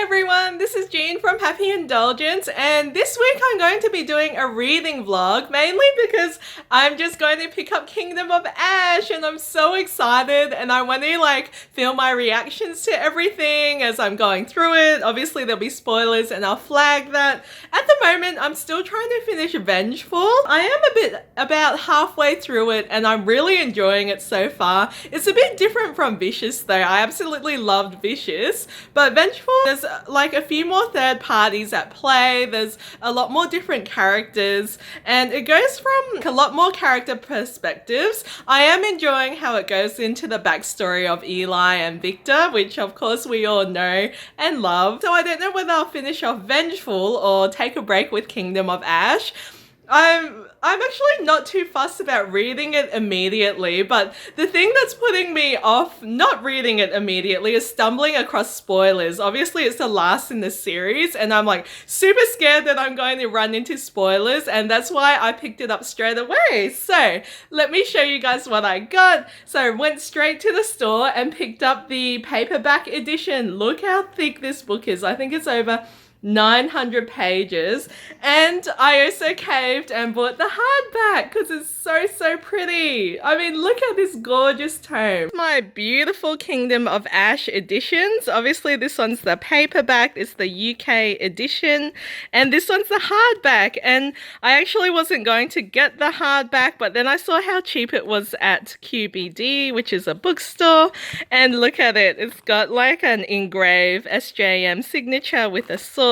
everyone, this is Jean from Happy Indulgence, and this week I'm going to be doing a reading vlog, mainly because I'm just going to pick up Kingdom of Ash and I'm so excited and I want to film my reactions to everything as I'm going through it. Obviously there'll be spoilers and I'll flag that. At the moment I'm still trying to finish Vengeful. I am about halfway through it and I'm really enjoying it so far. It's a bit different from Vicious though. I absolutely loved Vicious, but Vengeful, there's a few more third parties at play. There's a lot more different characters and it goes from a lot more character perspectives. I am enjoying how it goes into the backstory of Eli and Victor, which of course we all know and love. So I don't know whether I'll finish off Vengeful or take a break with Kingdom of Ash. I'm actually not too fussed about reading it immediately, but the thing that's putting me off not reading it immediately is stumbling across spoilers. Obviously it's the last in the series and I'm super scared that I'm going to run into spoilers, and that's why I picked it up straight away. So let me show you guys what I got. So I went straight to the store and picked up the paperback edition. Look how thick this book is. I think it's over 900 pages, and I also caved and bought the hardback because it's so pretty. I mean, look at this gorgeous tome. My beautiful Kingdom of Ash editions. Obviously this one's the paperback, it's the UK edition, and this one's the hardback. And I actually wasn't going to get the hardback, but then I saw how cheap it was at QBD, which is a bookstore, and look at it. It's got an engraved SJM signature with a sword.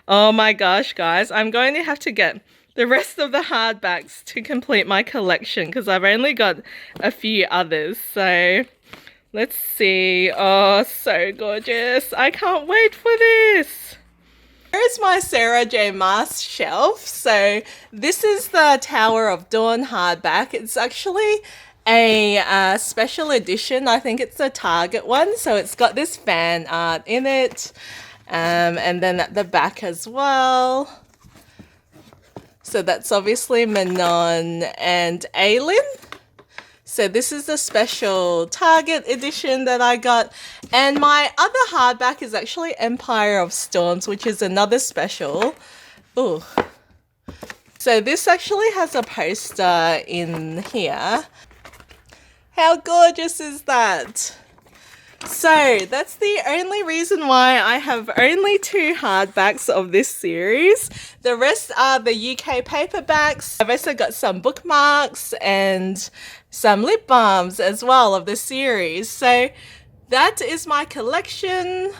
Oh my gosh, guys, I'm going to have to get the rest of the hardbacks to complete my collection because I've only got a few others. So let's see. Oh, so gorgeous. I can't wait for this. Here's my Sarah J. Maas shelf. So this is the Tower of Dawn hardback. It's actually a special edition. I think it's a Target one. So it's got this fan art in it. And then at the back as well. So that's obviously Manon and Aelin. So this is the special Target edition that I got. And my other hardback is actually Empire of Storms, which is another special. Ooh. So this actually has a poster in here. How gorgeous is that? So that's the only reason why I have only 2 hardbacks of this series. The rest are the UK paperbacks. I've also got some bookmarks and some lip balms as well of the series. So that is my collection.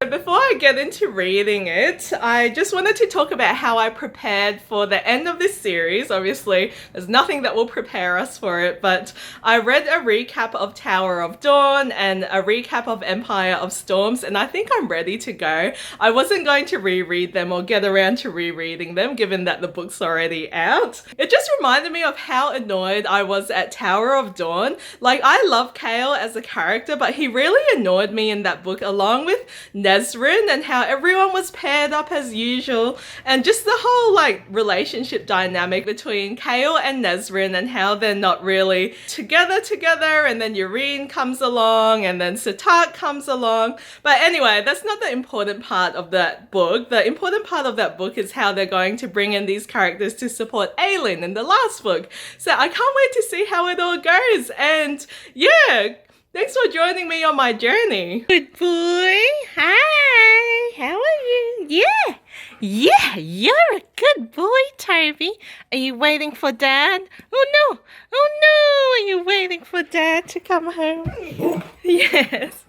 Before I get into reading it, I just wanted to talk about how I prepared for the end of this series. Obviously, there's nothing that will prepare us for it, but I read a recap of Tower of Dawn and a recap of Empire of Storms, and I think I'm ready to go. I wasn't going to reread them or get around to rereading them, given that the book's already out. It just reminded me of how annoyed I was at Tower of Dawn. I love Kale as a character, but he really annoyed me in that book, along with Nesrin, and how everyone was paired up as usual, and just the whole relationship dynamic between Kale and Nesrin and how they're not really together, and then Yrene comes along and then Satak comes along. But anyway, that's not the important part of that book. The important part of that book is how they're going to bring in these characters to support Aelin in the last book. So I can't wait to see how it all goes, and yeah, thanks for joining me on my journey. Good boy. Hi. How are you? Yeah, you're a good boy, Toby. Are you waiting for Dad? Oh no, are you waiting for Dad to come home? Yes.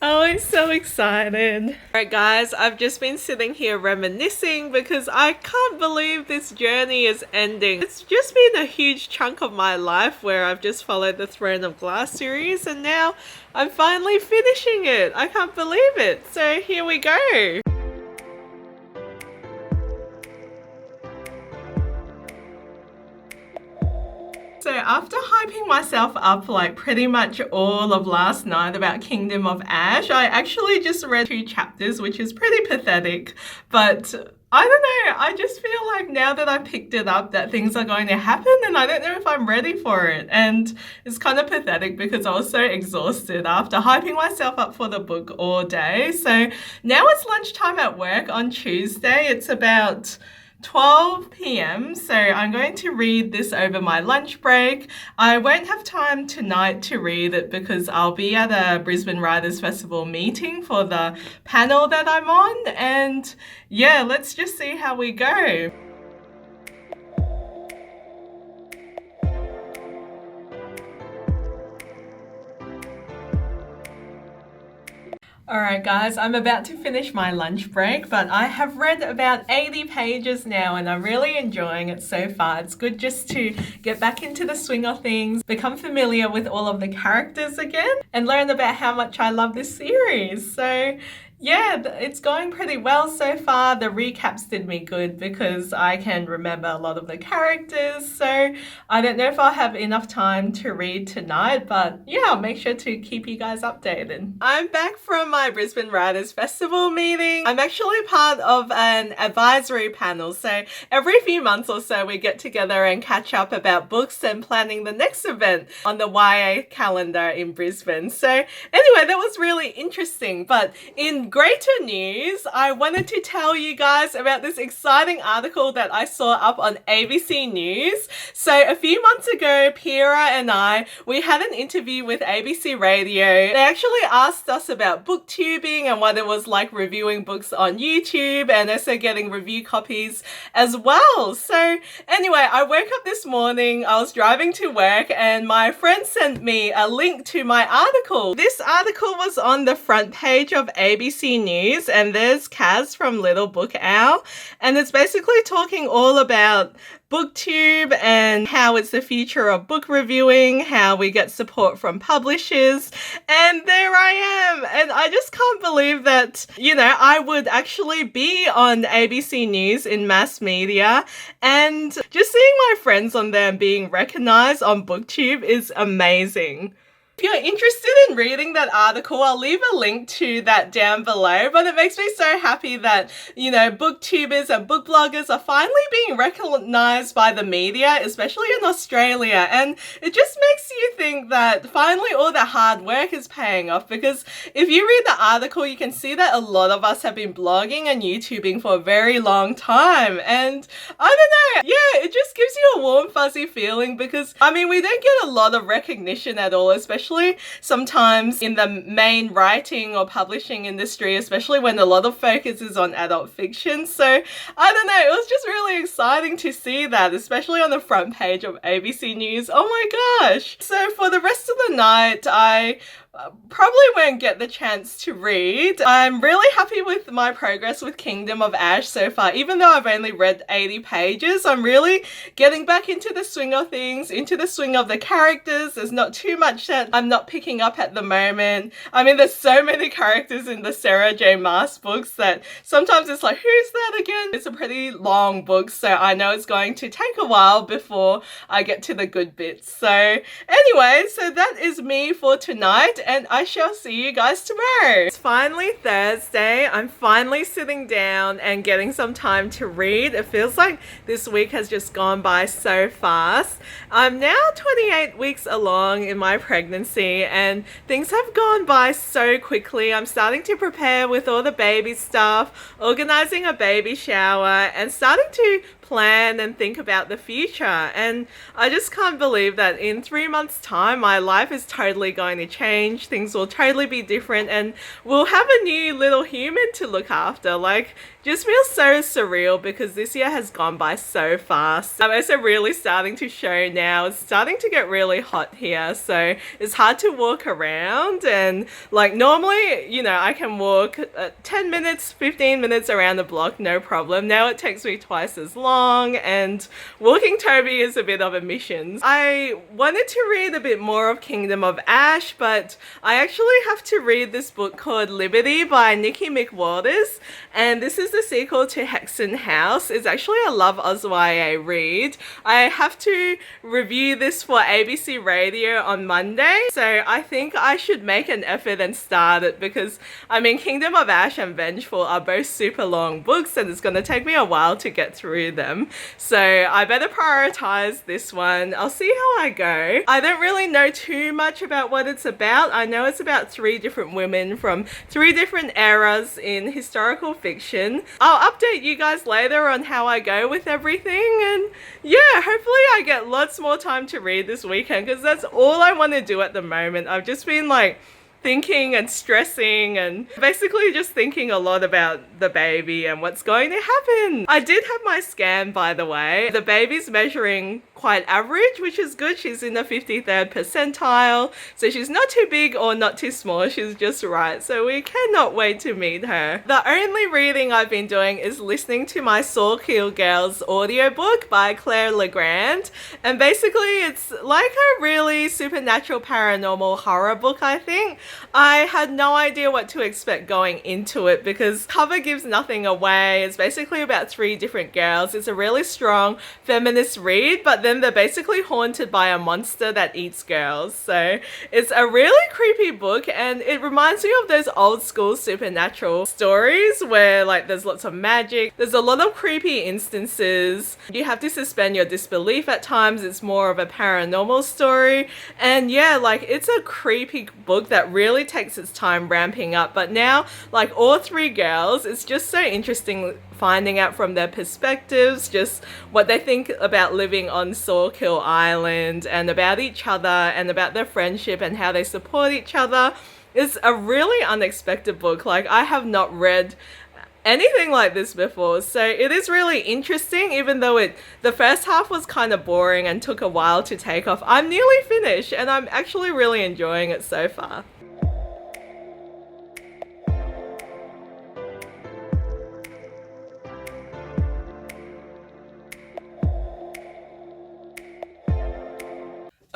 Oh, I'm so excited. Alright guys, I've just been sitting here reminiscing because I can't believe this journey is ending. It's just been a huge chunk of my life where I've just followed the Throne of Glass series, and now I'm finally finishing it. I can't believe it. So here we go. So after hyping myself up pretty much all of last night about Kingdom of Ash, I actually just read 2 chapters, which is pretty pathetic, but I don't know. I just feel like now that I picked it up that things are going to happen and I don't know if I'm ready for it. And it's kind of pathetic because I was so exhausted after hyping myself up for the book all day. So now it's lunchtime at work on Tuesday. It's about 12 p.m. So I'm going to read this over my lunch break. I won't have time tonight to read it because I'll be at a Brisbane Writers Festival meeting for the panel that I'm on. And yeah, let's just see how we go. All right, guys, I'm about to finish my lunch break, but I have read about 80 pages now and I'm really enjoying it so far. It's good just to get back into the swing of things, become familiar with all of the characters again, and learn about how much I love this series. So yeah, it's going pretty well so far. The recaps did me good because I can remember a lot of the characters. So I don't know if I'll have enough time to read tonight, but yeah, I'll make sure to keep you guys updated. I'm back from my Brisbane Writers Festival meeting. I'm actually part of an advisory panel. So every few months or so, we get together and catch up about books and planning the next event on the YA calendar in Brisbane. So anyway, that was really interesting. But in greater news, I wanted to tell you guys about this exciting article that I saw up on ABC News. So a few months ago, Pira and we had an interview with ABC Radio. They actually asked us about booktubing and what it was like reviewing books on YouTube and also getting review copies as well. So anyway, I woke up this morning, I was driving to work and my friend sent me a link to my article. This article was on the front page of ABC News and there's Kaz from Little Book Owl and it's basically talking all about booktube and how it's the future of book reviewing, how we get support from publishers, and there I am. And I just can't believe that, I would actually be on ABC News in mass media, and just seeing my friends on there being recognized on booktube is amazing. If you're interested in reading that article, I'll leave a link to that down below, but it makes me so happy that, booktubers and book bloggers are finally being recognized by the media, especially in Australia, and it just makes you think that finally all the hard work is paying off, because if you read the article, you can see that a lot of us have been blogging and YouTubing for a very long time, and I don't know, yeah, it just gives you a warm fuzzy feeling because, we don't get a lot of recognition at all, especially sometimes in the main writing or publishing industry, especially when a lot of focus is on adult fiction. So I don't know, it was just really exciting to see that, especially on the front page of ABC News. Oh my gosh. So for the rest of the night, I probably won't get the chance to read. I'm really happy with my progress with Kingdom of Ash so far. Even though I've only read 80 pages, I'm really getting back into the swing of things, into the swing of the characters. There's not too much that I'm not picking up at the moment. There's so many characters in the Sarah J. Maas books that sometimes it's like, who's that again? It's a pretty long book, so I know it's going to take a while before I get to the good bits. So anyway, so that is me for tonight, and I shall see you guys tomorrow. It's finally Thursday. I'm finally sitting down and getting some time to read. It feels like this week has just gone by so fast. I'm now 28 weeks along in my pregnancy and things have gone by so quickly. I'm starting to prepare with all the baby stuff, organizing a baby shower, and starting to plan and think about the future. And I just can't believe that in 3 months' time, my life is totally going to change. Things will totally be different and we'll have a new little human to look after. Just feels so surreal because this year has gone by so fast. I'm also really starting to show now. It's starting to get really hot here, so it's hard to walk around, and normally, I can walk 10 minutes, 15 minutes around the block, no problem. Now it takes me twice as long. long, and walking Toby is a bit of a mission. I wanted to read a bit more of Kingdom of Ash, but I actually have to read this book called Liberty by Nikki McWaters, and this is the sequel to Hexen House. It's actually a Love Oz YA read. I have to review this for ABC Radio on Monday, so I think I should make an effort and start it, because I mean Kingdom of Ash and Vengeful are both super long books and it's going to take me a while to get through them. So I better prioritize this one. I'll see how I go. I don't really know too much about what it's about. I know it's about 3 different women from 3 different eras in historical fiction. I'll update you guys later on how I go with everything, and yeah, hopefully I get lots more time to read this weekend, because that's all I want to do at the moment. I've just been like thinking and stressing and basically just thinking a lot about the baby and what's going to happen. I did have my scan, by the way. The baby's measuring quite average, which is good. She's in the 53rd percentile, so she's not too big or not too small. She's just right, so we cannot wait to meet her. The only reading I've been doing is listening to my Soul Kill Girls audiobook by Claire Legrand, and basically it's like a really supernatural paranormal horror book, I think. I had no idea what to expect going into it because cover gives nothing away. It's basically about 3 different girls. It's a really strong feminist read, but then they're basically haunted by a monster that eats girls. So it's a really creepy book, and it reminds me of those old school supernatural stories where like there's lots of magic. There's a lot of creepy instances. You have to suspend your disbelief at times. It's more of a paranormal story. And yeah, like it's a creepy book that really takes its time ramping up. But now, like all 3 girls, it's just so interesting finding out from their perspectives, just what they think about living on Soul Kill Island and about each other and about their friendship and how they support each other. It's a really unexpected book. Like I have not read anything like this before, so it is really interesting, even though the first half was kind of boring and took a while to take off. I'm nearly finished and I'm actually really enjoying it so far.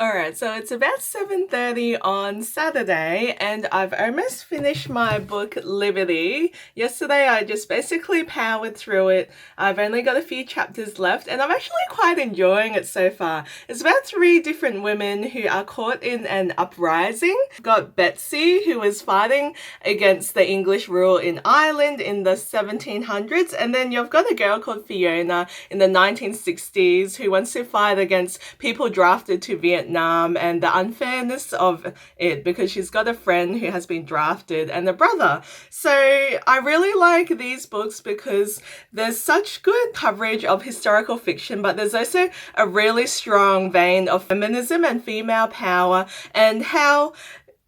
Alright, so it's about 7:30 on Saturday and I've almost finished my book Liberty. Yesterday I just basically powered through it. I've only got a few chapters left and I'm actually quite enjoying it so far. It's about 3 different women who are caught in an uprising. We've got Betsy, who was fighting against the English rule in Ireland in the 1700s, and then you've got a girl called Fiona in the 1960s who wants to fight against people drafted to Vietnam and the unfairness of it, because she's got a friend who has been drafted and a brother. So I really like these books because there's such good coverage of historical fiction, but there's also a really strong vein of feminism and female power, and how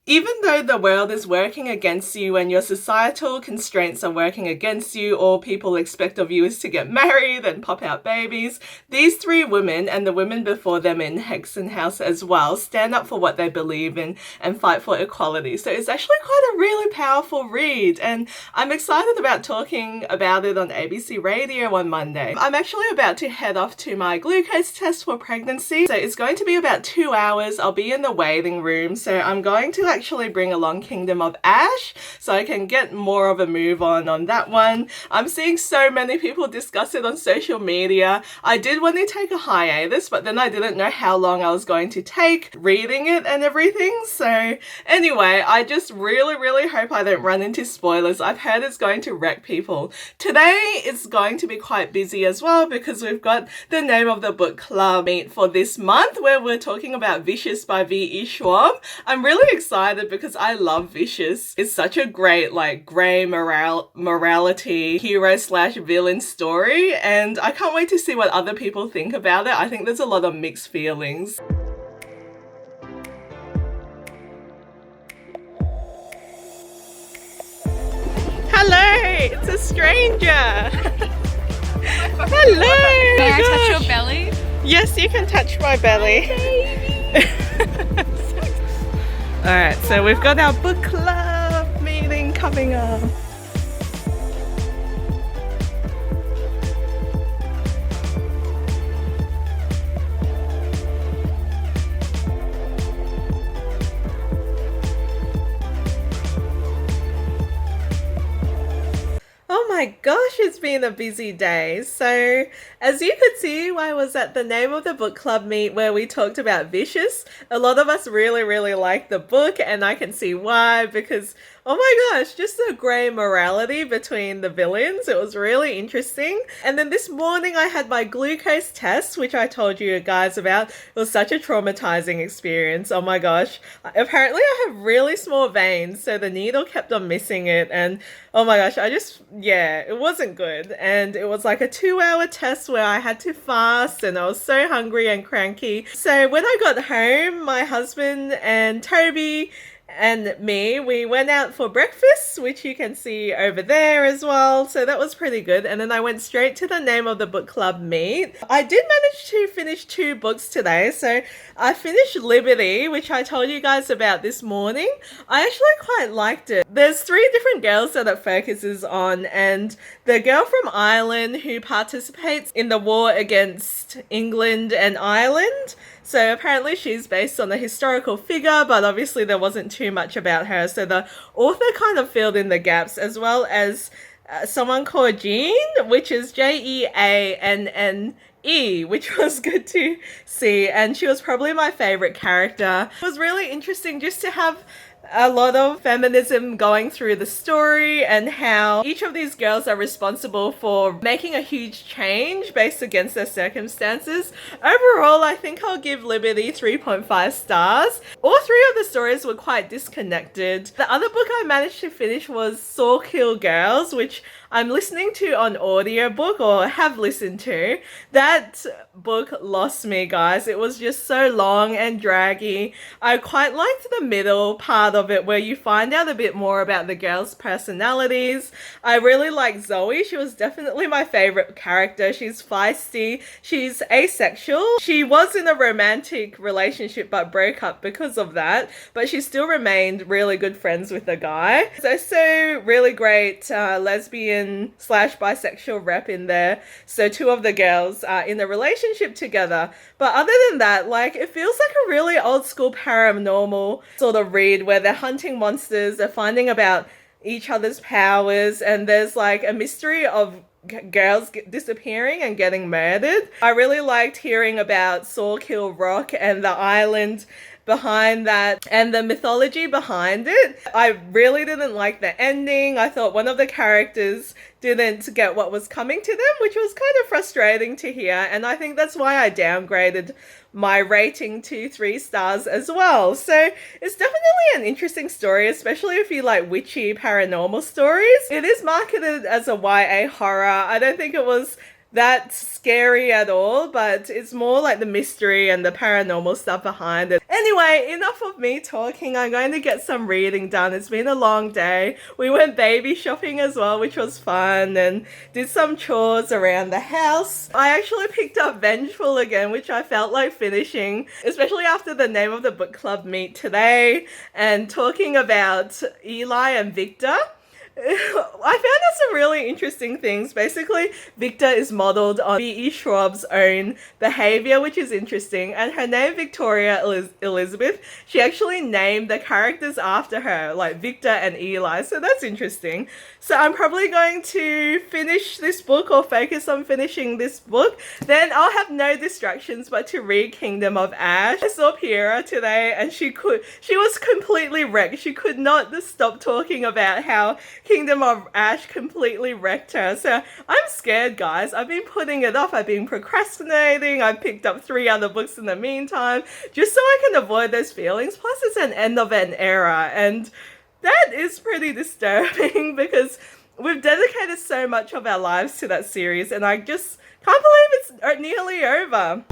even though the world is working against you and your societal constraints are working against you, all people expect of you is to get married and pop out babies, these 3 women and the women before them in Hexen House as well stand up for what they believe in and fight for equality. So it's actually quite a really powerful read, and I'm excited about talking about it on ABC Radio on Monday. I'm actually about to head off to my glucose test for pregnancy, so it's going to be about 2 hours. I'll be in the waiting room, so I'm going to actually bring along Kingdom of Ash so I can get more of a move on that one. I'm seeing so many people discuss it on social media. I did want to take a hiatus, but then I didn't know how long I was going to take reading it and everything. So anyway, I just really hope I don't run into spoilers. I've heard it's going to wreck people. Today is going to be quite busy as well because we've got the name of the book club meet for this month where we're talking about Vicious by V.E. Schwab. I'm really excited because I love Vicious. It's such a great like grey morality hero/villain story, and I can't wait to see what other people think about it. I think there's a lot of mixed feelings. Hello, it's a stranger. Hello. May I touch your belly? Yes, you can touch my belly. Alright, so we've got our book club meeting coming up. my gosh, it's been a busy day. So, as you could see, I was at the Name of the Book Club meet where we talked about Vicious. A lot of us really, really like the book, and I can see why because, oh my gosh, just the grey morality between the villains. It was really interesting. And then this morning I had my glucose test, which I told you guys about. It was such a traumatizing experience. Oh my gosh. Apparently I have really small veins, so the needle kept on missing it. And oh my gosh, yeah, it wasn't good. And it was like a 2-hour test where I had to fast and I was so hungry and cranky. So when I got home, my husband and Toby and me, we went out for breakfast, which you can see over there as well. So that was pretty good. And then I went straight to the Name of the Book Club meet. I did manage to finish 2 books today. So I finished Liberty, which I told you guys about this morning. I actually quite liked it. There's 3 different girls that it focuses on, and the girl from Ireland who participates in the war against England and Ireland. So apparently she's based on a historical figure, but obviously there wasn't too much about her. So the author kind of filled in the gaps, as well as someone called Jean, which is Jeanne, which was good to see. And she was probably my favorite character. It was really interesting just to have a lot of feminism going through the story and how each of these girls are responsible for making a huge change based against their circumstances. Overall, I think I'll give Liberty 3.5 stars. All 3 of the stories were quite disconnected. The other book I managed to finish was Saw Kill Girls, which I'm listening to on audiobook or have listened to. That book lost me, guys. It was just so long and draggy. I quite liked the middle part of it where you find out a bit more about the girls' personalities. I really liked Zoe. She was definitely my favorite character. She's feisty. She's asexual. She was in a romantic relationship but broke up because of that, but she still remained really good friends with the guy. So really great lesbian / bisexual rep in there. So 2 of the girls are in a relationship together. But other than that, like, it feels like a really old school paranormal sort of read where they're hunting monsters, they're finding about each other's powers, and there's like a mystery of girls disappearing and getting murdered. I really liked hearing about Saw Kill Rock and the island behind that and the mythology behind it. I really didn't like the ending. I thought one of the characters didn't get what was coming to them, which was kind of frustrating to hear, and I think that's why I downgraded my rating to 3 stars as well. So it's definitely an interesting story, especially if you like witchy paranormal stories. It is marketed as a YA horror. I don't think it was that scary at all, but it's more like the mystery and the paranormal stuff behind it. Anyway, enough of me talking. I'm going to get some reading done. It's been a long day. We went baby shopping as well, which was fun, and did some chores around the house. I actually picked up Vengeful again, which I felt like finishing, especially after the Name of the Book Club meet today and talking about Eli and Victor. I found out some really interesting things. Basically, Victor is modeled on B.E. Schwab's own behavior, which is interesting. And her name, Victoria Elizabeth, she actually named the characters after her, like Victor and Eli. So that's interesting. So I'm probably going to finish this book or focus on finishing this book. Then I'll have no distractions but to read Kingdom of Ash. I saw Piera today and she was completely wrecked. She could not stop talking about how Kingdom of Ash completely wrecked her. So I'm scared, guys. I've been putting it off. I've been procrastinating. I've picked up 3 other books in the meantime, just so I can avoid those feelings. Plus, it's an end of an era, and that is pretty disturbing because we've dedicated so much of our lives to that series, and I just can't believe it's nearly over.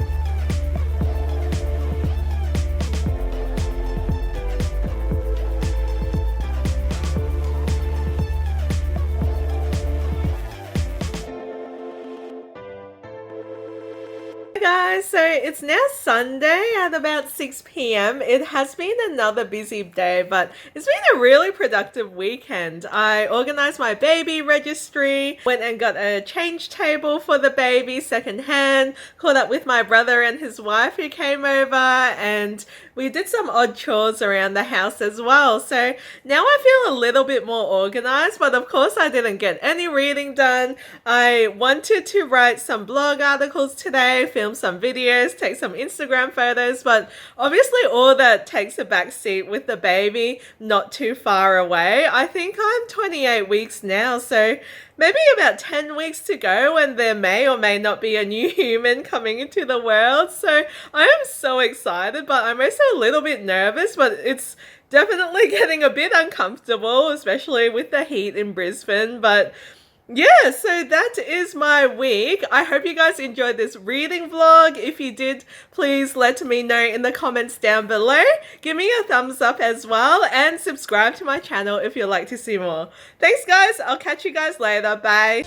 Guys, so it's now Sunday at about 6 p.m. It has been another busy day, but it's been a really productive weekend. I organized my baby registry, went and got a change table for the baby secondhand, caught up with my brother and his wife who came over, and we did some odd chores around the house as well. So now I feel a little bit more organized, but of course I didn't get any reading done. I wanted to write some blog articles today, film some videos, take some Instagram photos, but obviously all that takes a back seat with the baby not too far away. I think I'm 28 weeks now, so maybe about 10 weeks to go and there may or may not be a new human coming into the world. So I am so excited, but I'm also a little bit nervous, but it's definitely getting a bit uncomfortable, especially with the heat in Brisbane. But yeah, so that is my week. I hope you guys enjoyed this reading vlog. If you did, please let me know in the comments down below. Give me a thumbs up as well and subscribe to my channel if you'd like to see more. Thanks guys, I'll catch you guys later. Bye.